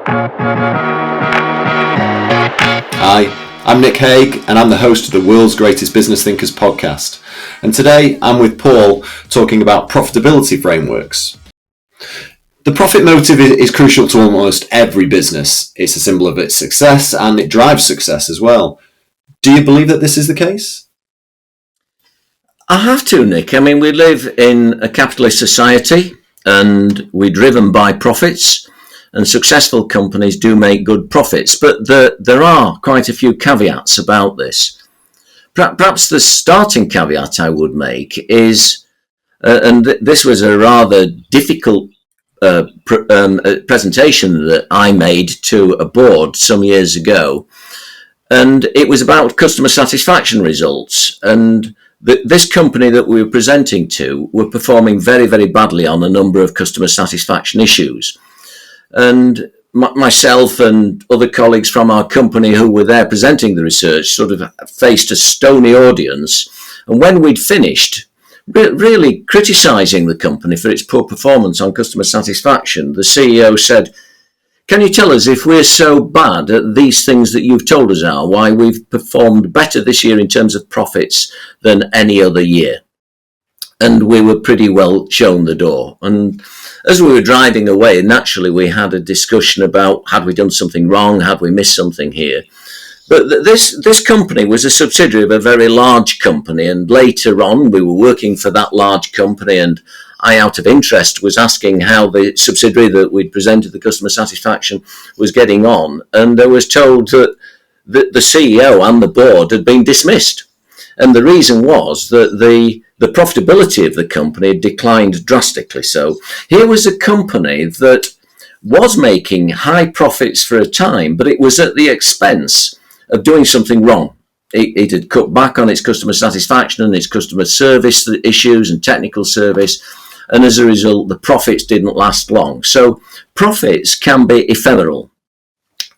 Hi, I'm Nick Hague and I'm the host of the World's Greatest Business Thinkers podcast. And today I'm with Paul talking about profitability frameworks. The profit motive is crucial to almost every business. It's a symbol of its success and it drives success as well. Do you believe that this is the case? I have to, Nick. I mean, we live in a capitalist society and we're driven by profits, and successful companies do make good profits. But there are quite a few caveats about this. Perhaps the starting caveat I would make is, this was a rather difficult presentation that I made to a board some years ago, and it was about customer satisfaction results. And this company that we were presenting to were performing very, very badly on a number of customer satisfaction issues. And myself and other colleagues from our company who were there presenting the research sort of faced a stony audience. And when we'd finished, really criticising the company for its poor performance on customer satisfaction, the CEO said, "Can you tell us, if we're so bad at these things that you've told us are, why we've performed better this year in terms of profits than any other year?" And we were pretty well shown the door. And as we were driving away, naturally we had a discussion about, had we done something wrong? Had we missed something here? But this company was a subsidiary of a very large company. And later on, we were working for that large company, and I, out of interest, was asking how the subsidiary that we'd presented the customer satisfaction was getting on. And I was told that the CEO and the board had been dismissed. And the reason was that the profitability of the company declined drastically. So here was a company that was making high profits for a time, but it was at the expense of doing something wrong. It had cut back on its customer satisfaction and its customer service issues and technical service. And as a result, the profits didn't last long. So profits can be ephemeral.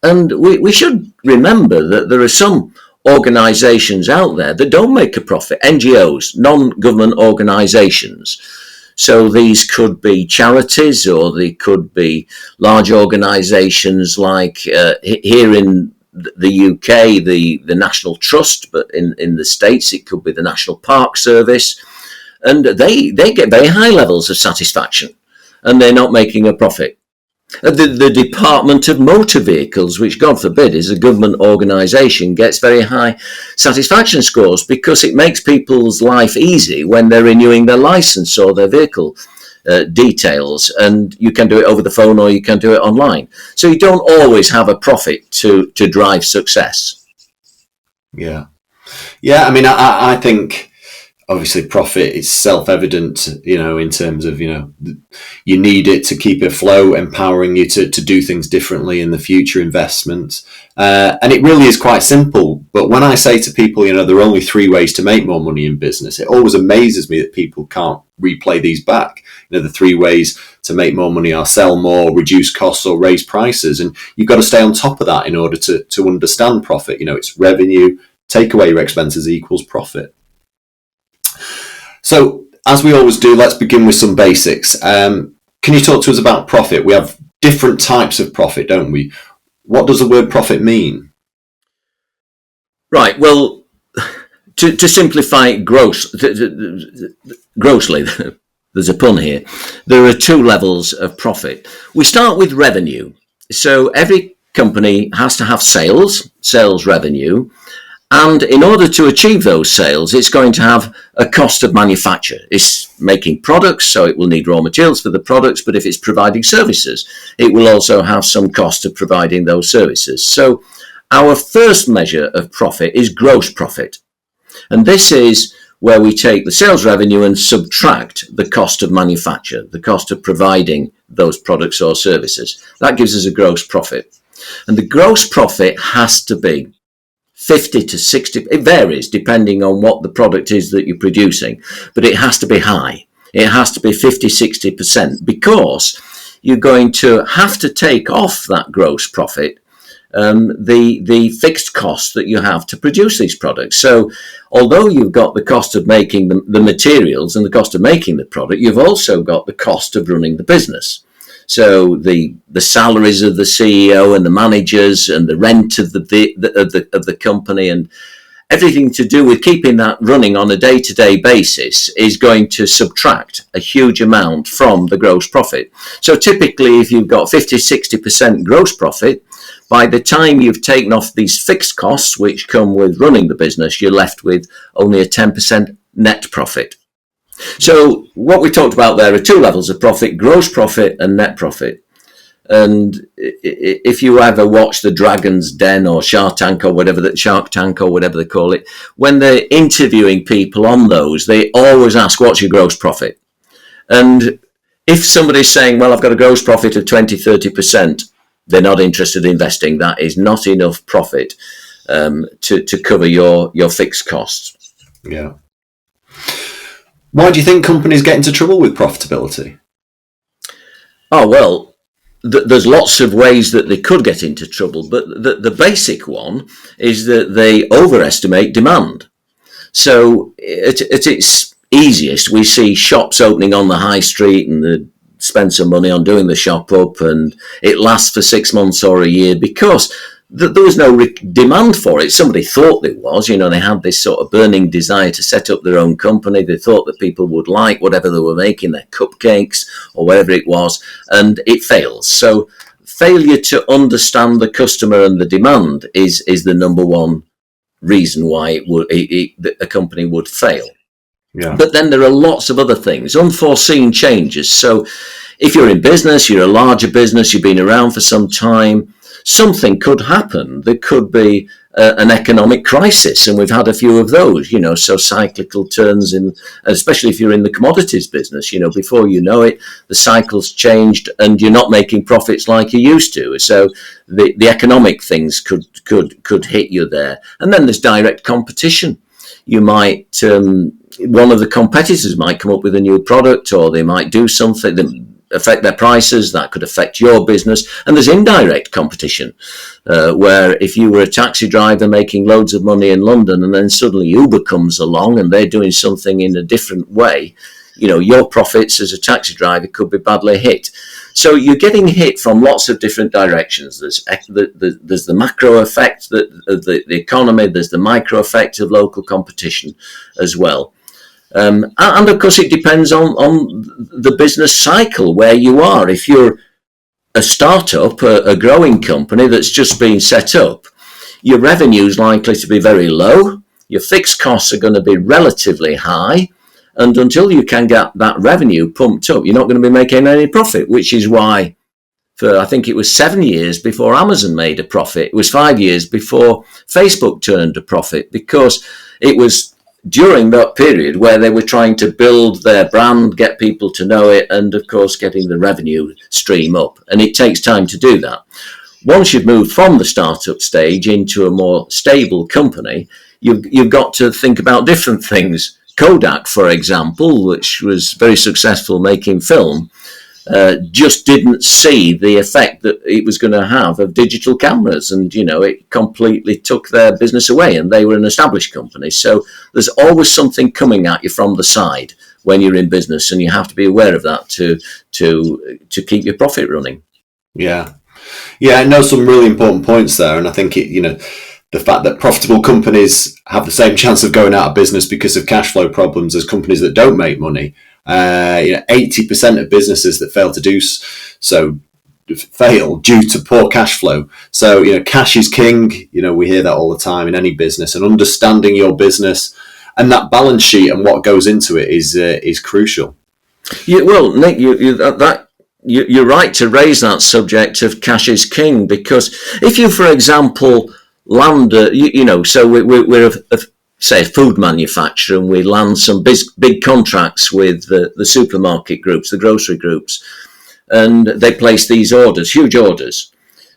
And we should remember that there are some organisations out there that don't make a profit, NGOs, non-government organisations. So these could be charities, or they could be large organisations like here in the UK, the National Trust, but in the States it could be the National Park Service. And they get very high levels of satisfaction, and they're not making a profit. The Department of Motor Vehicles, which God forbid is a government organisation, gets very high satisfaction scores because it makes people's life easy when they're renewing their licence or their vehicle details, and you can do it over the phone or you can do it online. So you don't always have a profit to drive success. Yeah. I mean, I think obviously profit is self-evident, in terms of, you need it to keep it flow, empowering you to do things differently in the future investments. And it really is quite simple. But when I say to people, there are only 3 ways to make more money in business, it always amazes me that people can't replay these back. The 3 ways to make more money are sell more, reduce costs, or raise prices. And you've got to stay on top of that in order to understand profit. It's revenue, take away your expenses equals profit. So, as we always do, let's begin with some basics. Can you talk to us about profit? We have different types of profit, don't we? What does the word profit mean? Right, well, to simplify it grossly, there's a pun here, there are 2 levels of profit. We start with revenue. So every company has to have sales revenue. And in order to achieve those sales, it's going to have a cost of manufacture. It's making products, so it will need raw materials for the products. But if it's providing services, it will also have some cost of providing those services. So our first measure of profit is gross profit. And this is where we take the sales revenue and subtract the cost of manufacture, the cost of providing those products or services. That gives us a gross profit. And the gross profit has to be 50 to 60, it varies depending on what the product is that you're producing, but it has to be high. It has to be 50, 60%, because you're going to have to take off that gross profit the fixed costs that you have to produce these products. So although you've got the cost of making the materials and the cost of making the product, you've also got the cost of running the business. So the salaries of the CEO and the managers and the rent of the company and everything to do with keeping that running on a day-to-day basis is going to subtract a huge amount from the gross profit. So typically, if you've got 50-60% gross profit, by the time you've taken off these fixed costs which come with running the business, you're left with only a 10% net profit. So what we talked about there are two levels of profit: gross profit and net profit. And if you ever watch the Dragon's Den or Shark Tank or whatever they call it, when they're interviewing people on those, they always ask, what's your gross profit? And if somebody's saying, well, I've got a gross profit of 20-30%, they're not interested in investing. That is not enough profit to cover your fixed costs. Yeah. Why do you think companies get into trouble with profitability? Oh, well, there's lots of ways that they could get into trouble, but the basic one is that they overestimate demand. So at its easiest, we see shops opening on the high street and they spend some money on doing the shop up, and it lasts for 6 months or a year because there was no demand for it. Somebody thought there was, they had this sort of burning desire to set up their own company. They thought that people would like whatever they were making, their cupcakes or whatever it was, and it fails. So failure to understand the customer and the demand is the number one reason why a company would fail. Yeah. But then there are lots of other things, unforeseen changes. So if you're in business, you're a larger business, you've been around for some time, something could happen. There could be an economic crisis, and we've had a few of those, so cyclical turns in, especially if you're in the commodities business, before you know it, the cycle's changed and you're not making profits like you used to. So the economic things could hit you there. And then there's direct competition. You might, one of the competitors might come up with a new product, or they might do something that affect their prices, that could affect your business. And there's indirect competition, where if you were a taxi driver making loads of money in London and then suddenly Uber comes along and they're doing something in a different way, your profits as a taxi driver could be badly hit. So you're getting hit from lots of different directions. There's the macro effect of the economy, there's the micro effect of local competition as well. And of course, it depends on the business cycle where you are. If you're a startup, a growing company that's just been set up, your revenue is likely to be very low. Your fixed costs are going to be relatively high. And until you can get that revenue pumped up, you're not going to be making any profit, which is why I think it was 7 years before Amazon made a profit. It was 5 years before Facebook turned a profit, because it was during that period where they were trying to build their brand, get people to know it, and of course getting the revenue stream up. And it takes time to do that. Once you've moved from the startup stage into a more stable company, you've got to think about different things. Kodak, for example, which was very successful making film, just didn't see the effect that it was going to have of digital cameras, and it completely took their business away, and they were an established company. So there's always something coming at you from the side when you're in business, and you have to be aware of that to keep your profit running. Yeah, I know some really important points there, and I think the fact that profitable companies have the same chance of going out of business because of cash flow problems as companies that don't make money. 80% of businesses that fail to do so fail due to poor cash flow. So, cash is king. We hear that all the time in any business, and understanding your business and that balance sheet and what goes into it is crucial. Yeah, well, Nick, you're right to raise that subject of cash is king, because if you, for example, land, so we're say a food manufacturer, and we land some big contracts with the supermarket groups, the grocery groups, and they place these orders, huge orders.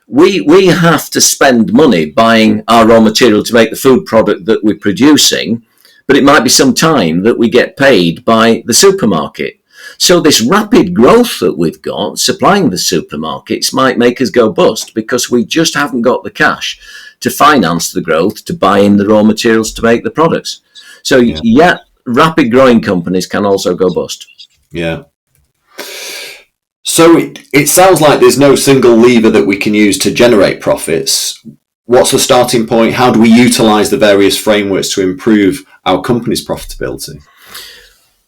We have to spend money buying our raw material to make the food product that we're producing, but it might be some time that we get paid by the supermarket. So this rapid growth that we've got supplying the supermarkets might make us go bust, because we just haven't got the cash to finance the growth, to buy in the raw materials to make the products. So rapid growing companies can also go bust. Yeah. So it sounds like there's no single lever that we can use to generate profits. What's the starting point? How do we utilize the various frameworks to improve our company's profitability?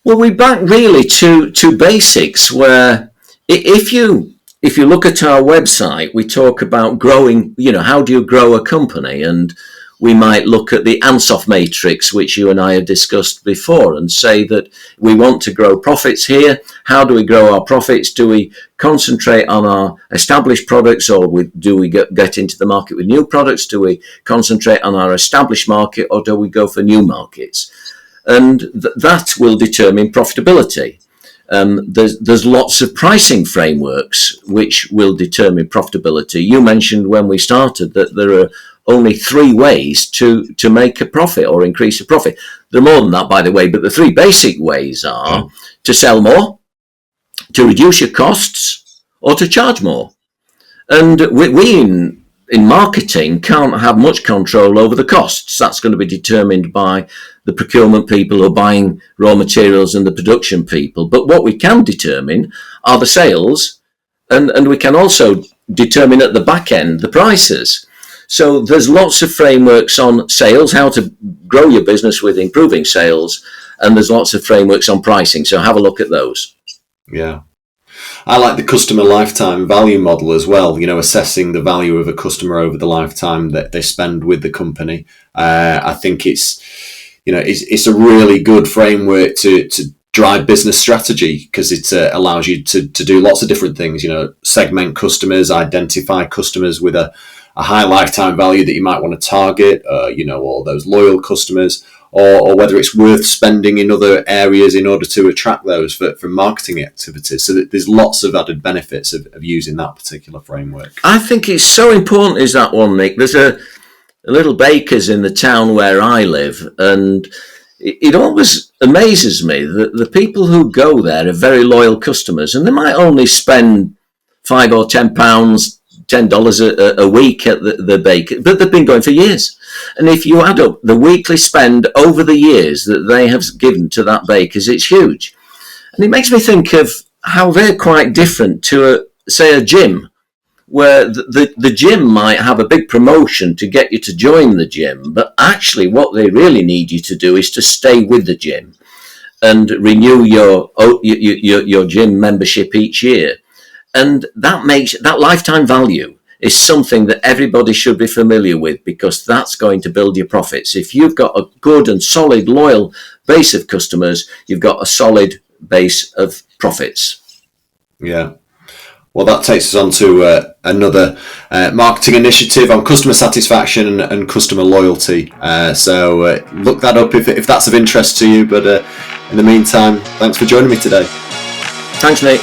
Well, we back really to basics, where if you look at our website, we talk about growing, how do you grow a company? And we might look at the Ansoff matrix, which you and I have discussed before, and say that we want to grow profits here. How do we grow our profits? Do we concentrate on our established products, or do we get into the market with new products? Do we concentrate on our established market, or do we go for new markets? And that will determine profitability. There's lots of pricing frameworks which will determine profitability. You mentioned when we started that there are only 3 ways to make a profit or increase a profit. There are more than that, by the way, but the 3 basic ways are to sell more, to reduce your costs, or to charge more. And we in marketing can't have much control over the costs. That's going to be determined by the procurement people who are buying raw materials and the production people. But what we can determine are the sales, and we can also determine at the back end the prices. So there's lots of frameworks on sales, how to grow your business with improving sales, and there's lots of frameworks on pricing. So have a look at those. Yeah. I like the customer lifetime value model as well, assessing the value of a customer over the lifetime that they spend with the company. I think it's a really good framework to drive business strategy, because it allows you to do lots of different things, segment customers, identify customers with a high lifetime value that you might want to target, all those loyal customers, or whether it's worth spending in other areas in order to attract those for marketing activities. So that there's lots of added benefits of using that particular framework. I think it's so important, is that one, Nick. There's a little baker's in the town where I live, and it always amazes me that the people who go there are very loyal customers, and they might only spend £5 or £10, $10 a week at the baker, but they've been going for years. And if you add up the weekly spend over the years that they have given to that baker's, it's huge. And it makes me think of how they're quite different to, say, a gym, where the gym might have a big promotion to get you to join the gym, but actually what they really need you to do is to stay with the gym and renew your gym membership each year. And that makes that lifetime value is something that everybody should be familiar with, because that's going to build your profits. If you've got a good and solid, loyal base of customers, you've got a solid base of profits. Yeah. Well, that takes us on to another marketing initiative on customer satisfaction and customer loyalty. So look that up if that's of interest to you. But in the meantime, thanks for joining me today. Thanks, Nick.